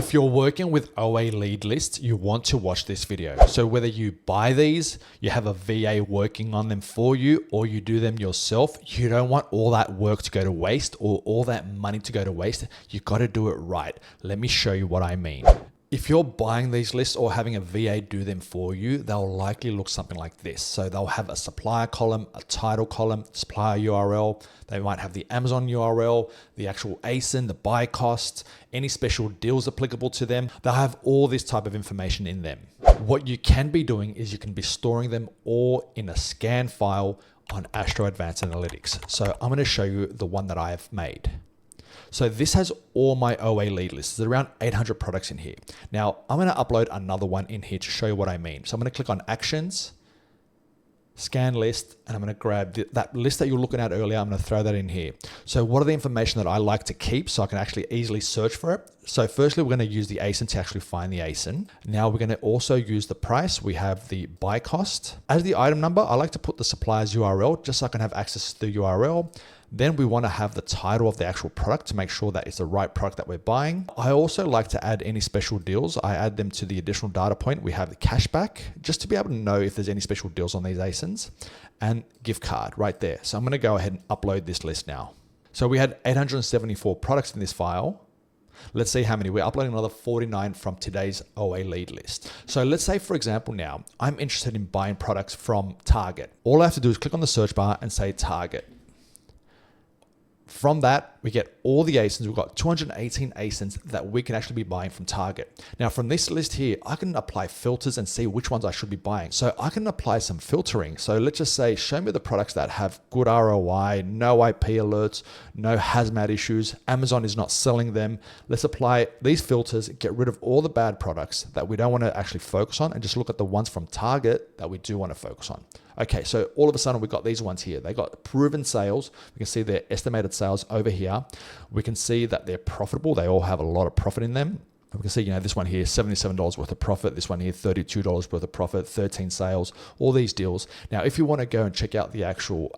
If you're working with OA lead lists, you want to watch this video. So whether you buy these, you have a VA working on them for you, or you do them yourself, you don't want all that work to go to waste or all that money to go to waste. You got to do it right. Let me show you what I mean. If you're buying these lists or having a VA do them for you, they'll likely look something like this. So they'll have a supplier column, a title column, supplier URL. They might have the Amazon URL, the actual ASIN, the buy costs, any special deals applicable to them. They'll have all this type of information in them. What you can be doing is you can be storing them all in a scan file on Astro Advanced Analytics. So I'm going to show you the one that I have made. So this has all my OA lead lists. There's around 800 products in here. Now I'm going to upload another one in here to show you what I mean. So I'm going to click on Actions, Scan List, and I'm going to grab that list that you were looking at earlier. I'm going to throw that in here. So what are the information that I like to keep so I can actually easily search for it? So firstly, we're going to use the ASIN to actually find the ASIN. Now we're going to also use the price. We have the buy cost. As the item number, I like to put the supplier's URL just so I can have access to the URL. Then we want to have the title of the actual product to make sure that it's the right product that we're buying. I also like to add any special deals. I add them to the additional data point. We have the cashback just to be able to know if there's any special deals on these ASINs, and gift card right there. So I'm going to go ahead and upload this list now. So we had 874 products in this file. Let's see how many. We're uploading another 49 from today's OA lead list. So let's say, for example, now I'm interested in buying products from Target. All I have to do is click on the search bar and say Target. From that, we get all the ASINs. We've got 218 ASINs that we can actually be buying from Target. Now, from this list here, I can apply filters and see which ones I should be buying. So I can apply some filtering. So let's just say, show me the products that have good ROI, no IP alerts, no hazmat issues. Amazon is not selling them. Let's apply these filters, get rid of all the bad products that we don't want to actually focus on, and just look at the ones from Target that we do want to focus on. Okay, so all of a sudden we got these ones here. They got proven sales. We can see their estimated sales over here. We can see that they're profitable. They all have a lot of profit in them. We can see, this one here, $77 worth of profit. This one here, $32 worth of profit, 13 sales, all these deals. Now, if you want to go and check out the actual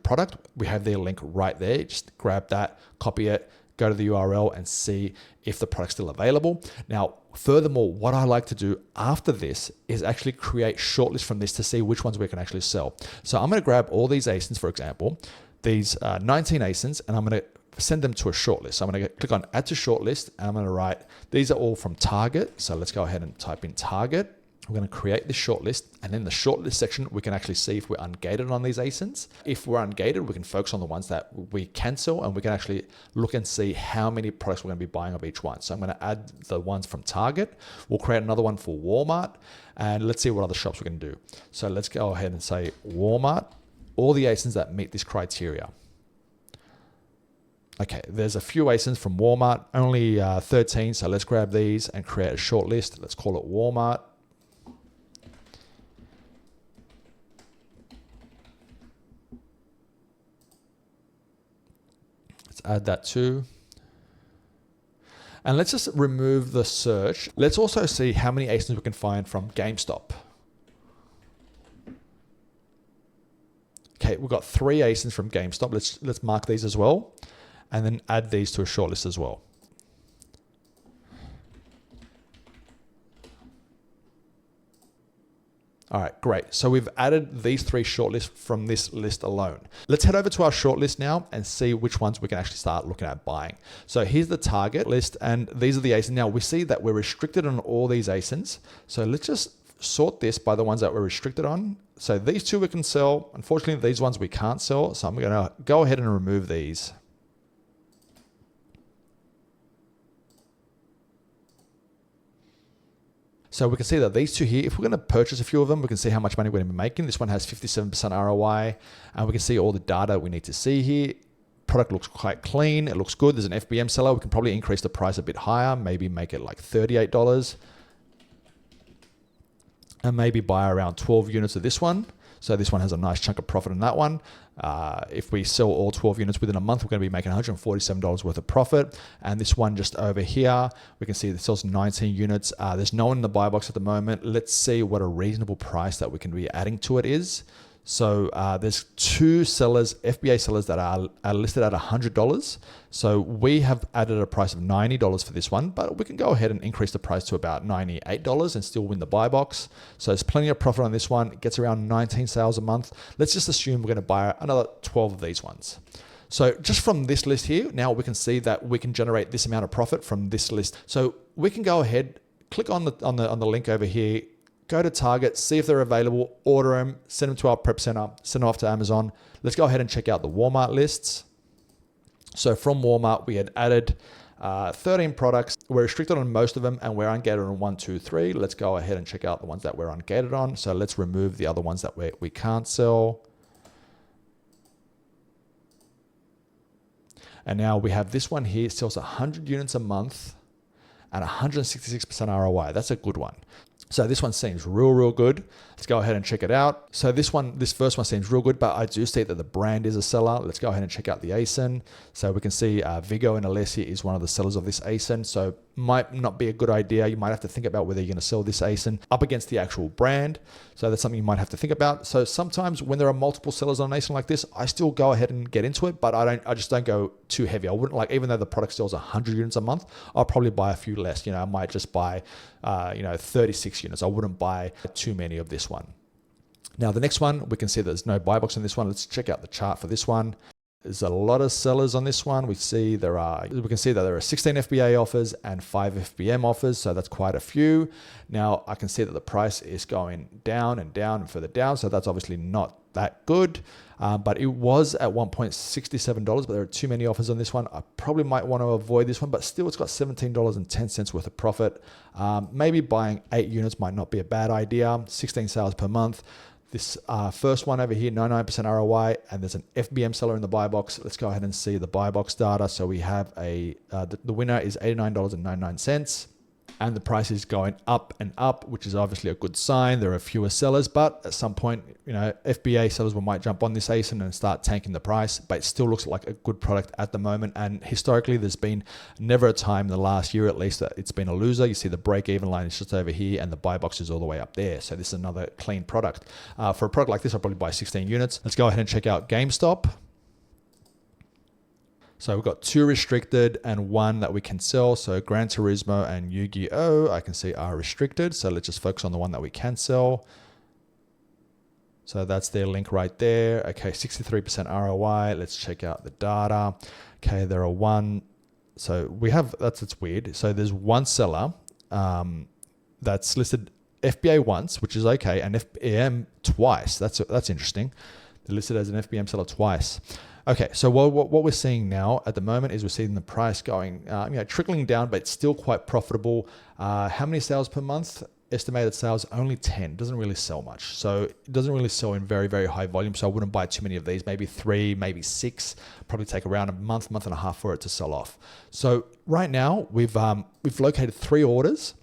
product, we have their link right there. Just grab that, copy it, go to the URL and see if the product's still available. Now, furthermore, what I like to do after this is actually create shortlists from this to see which ones we can actually sell. So I'm going to grab all these ASINs, for example, these 19 ASINs, and I'm going to send them to a shortlist. So I'm going to click on Add to Shortlist, and I'm going to write, these are all from Target. So let's go ahead and type in Target. We're going to create this shortlist, and in the shortlist section, we can actually see if we're ungated on these ASINs. If we're ungated, we can focus on the ones that we can sell, and we can actually look and see how many products we're going to be buying of each one. So I'm going to add the ones from Target. We'll create another one for Walmart, and let's see what other shops we can do. So let's go ahead and say Walmart, all the ASINs that meet this criteria. Okay, there's a few ASINs from Walmart, only 13. So let's grab these and create a shortlist. Let's call it Walmart. Add that too. And let's just remove the search. Let's also see how many ASINs we can find from GameStop. Okay, we've got 3 ASINs from GameStop. Let's mark these as well, and then add these to a shortlist as well. All right, great. So we've added these 3 shortlists from this list alone. Let's head over to our shortlist now and see which ones we can actually start looking at buying. So here's the Target list, and these are the ASINs. Now we see that we're restricted on all these ASINs. So let's just sort this by the ones that we're restricted on. So these 2 we can sell. Unfortunately, these ones we can't sell. So I'm going to go ahead and remove these. So we can see that these 2 here, if we're going to purchase a few of them, we can see how much money we're going to be making. This one has 57% ROI, and we can see all the data we need to see here. Product looks quite clean. It looks good. There's an FBM seller. We can probably increase the price a bit higher, maybe make it like $38, and maybe buy around 12 units of this one. So this one has a nice chunk of profit in that one. If we sell all 12 units within a month, we're going to be making $147 worth of profit. And this one just over here, we can see it sells 19 units. There's no one in the buy box at the moment. Let's see what a reasonable price that we can be adding to it is. So there's two sellers, FBA sellers, that are listed at $100. So we have added a price of $90 for this one, but we can go ahead and increase the price to about $98 and still win the buy box. So there's plenty of profit on this one. It gets around 19 sales a month. Let's just assume we're going to buy another 12 of these ones. So just from this list here, now we can see that we can generate this amount of profit from this list. So we can go ahead, click on the link over here, go to Target, see if they're available, order them, send them to our prep center, send them off to Amazon. Let's go ahead and check out the Walmart lists. So from Walmart, we had added 13 products. We're restricted on most of them and we're ungated on 1, 2, 3. Let's go ahead and check out the ones that we're ungated on. So let's remove the other ones that we can't sell. And now we have this one here, sells 100 units a month and 166% ROI. That's a good one. So this one seems real good. Let's go ahead and check it out. So this first one seems real good, but I do see that the brand is a seller. Let's go ahead and check out the ASIN. So we can see Vigo and Alessia is one of the sellers of this ASIN. So might not be a good idea. You might have to think about whether you're going to sell this ASIN up against the actual brand. So that's something you might have to think about. So sometimes when there are multiple sellers on an ASIN like this, I still go ahead and get into it, but I just don't go too heavy. I wouldn't, like, even though the product sells 100 units a month, I'll probably buy a few less. I might just buy 36 units. I wouldn't buy too many of this one. Now the next one, we can see there's no buy box on this one. Let's check out the chart for this one. There's a lot of sellers on this one. We can see that there are 16 FBA offers and 5 FBM offers. So that's quite a few. Now I can see that the price is going down and down and further down. So that's obviously not that good. But it was at $1.67, but there are too many offers on this one. I probably might want to avoid this one, but still it's got $17.10 worth of profit. Maybe buying 8 units might not be a bad idea. 16 sales per month. This first one over here, 99% ROI, and there's an FBM seller in the buy box. Let's go ahead and see the buy box data. So we have the winner is $89.99. And the price is going up and up, which is obviously a good sign. There are fewer sellers, but at some point, FBA sellers might jump on this ASIN and start tanking the price, but it still looks like a good product at the moment. And historically, there's been never a time in the last year, at least, that it's been a loser. You see the break-even line is just over here and the buy box is all the way up there. So this is another clean product. For a product like this, I'll probably buy 16 units. Let's go ahead and check out GameStop. So we've got 2 restricted and 1 that we can sell. So Gran Turismo and Yu-Gi-Oh! I can see are restricted. So let's just focus on the one that we can sell. So that's their link right there. Okay, 63% ROI. Let's check out the data. Okay, there are 1. So we have, that's weird. So there's 1 seller that's listed FBA once, which is okay, and FBM twice. That's interesting. They're listed as an FBM seller twice. Okay, so what we're seeing now at the moment is we're seeing the price going, trickling down, but it's still quite profitable. How many sales per month? Estimated sales, only 10. Doesn't really sell much. So it doesn't really sell in very, very high volume. So I wouldn't buy too many of these, maybe 3, maybe 6, probably take around a month and a half for it to sell off. So right now we've located 3 orders.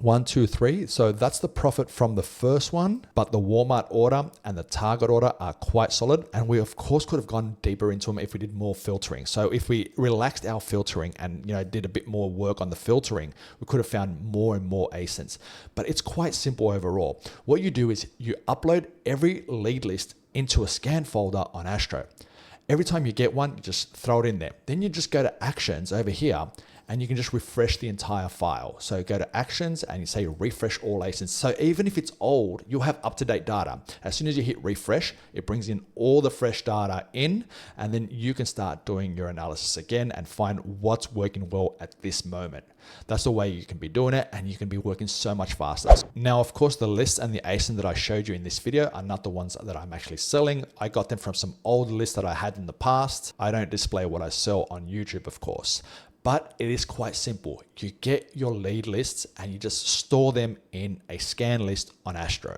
1, 2, 3. So that's the profit from the first one, but the Walmart order and the Target order are quite solid. And we of course could have gone deeper into them if we did more filtering. So if we relaxed our filtering and did a bit more work on the filtering, we could have found more and more ASINs. But it's quite simple overall. What you do is you upload every lead list into a scan folder on Astro. Every time you get one, you just throw it in there. Then you just go to Actions over here, and you can just refresh the entire file. So go to Actions and you say refresh all ASINs. So even if it's old, you'll have up-to-date data. As soon as you hit refresh, it brings in all the fresh data in, and then you can start doing your analysis again and find what's working well at this moment. That's the way you can be doing it, and you can be working so much faster. Now, of course, the lists and the ASIN that I showed you in this video are not the ones that I'm actually selling. I got them from some old lists that I had in the past. I don't display what I sell on YouTube, of course. But it is quite simple. You get your lead lists and you just store them in a scan list on Astro.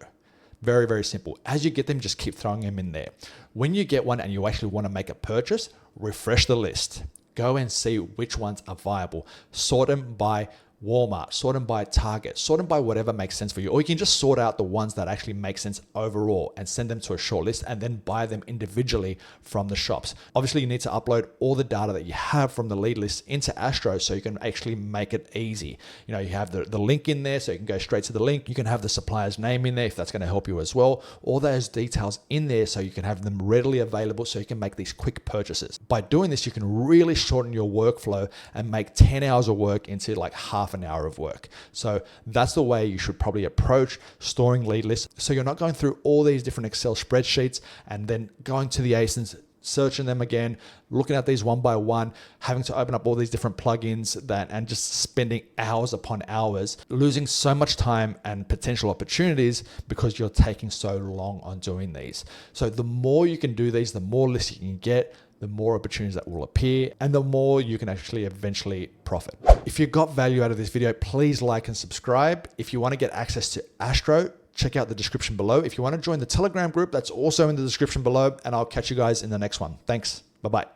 Very, very simple. As you get them, just keep throwing them in there. When you get one and you actually want to make a purchase, refresh the list. Go and see which ones are viable. Sort them by Walmart, sort them by Target, sort them by whatever makes sense for you. Or you can just sort out the ones that actually make sense overall and send them to a shortlist and then buy them individually from the shops. Obviously, you need to upload all the data that you have from the lead list into Astro so you can actually make it easy. You know, you have the link in there so you can go straight to the link. You can have the supplier's name in there if that's going to help you as well. All those details in there so you can have them readily available so you can make these quick purchases. By doing this, you can really shorten your workflow and make 10 hours of work into like half an hour of work. So that's the way you should probably approach storing lead lists. So you're not going through all these different Excel spreadsheets and then going to the ASINs, searching them again, looking at these one by one, having to open up all these different plugins and just spending hours upon hours, losing so much time and potential opportunities because you're taking so long on doing these. So the more you can do these, the more lists you can get, the more opportunities that will appear, and the more you can actually eventually profit. If you got value out of this video, please like and subscribe. If you want to get access to Astro, check out the description below. If you want to join the Telegram group, that's also in the description below, and I'll catch you guys in the next one. Thanks. Bye-bye.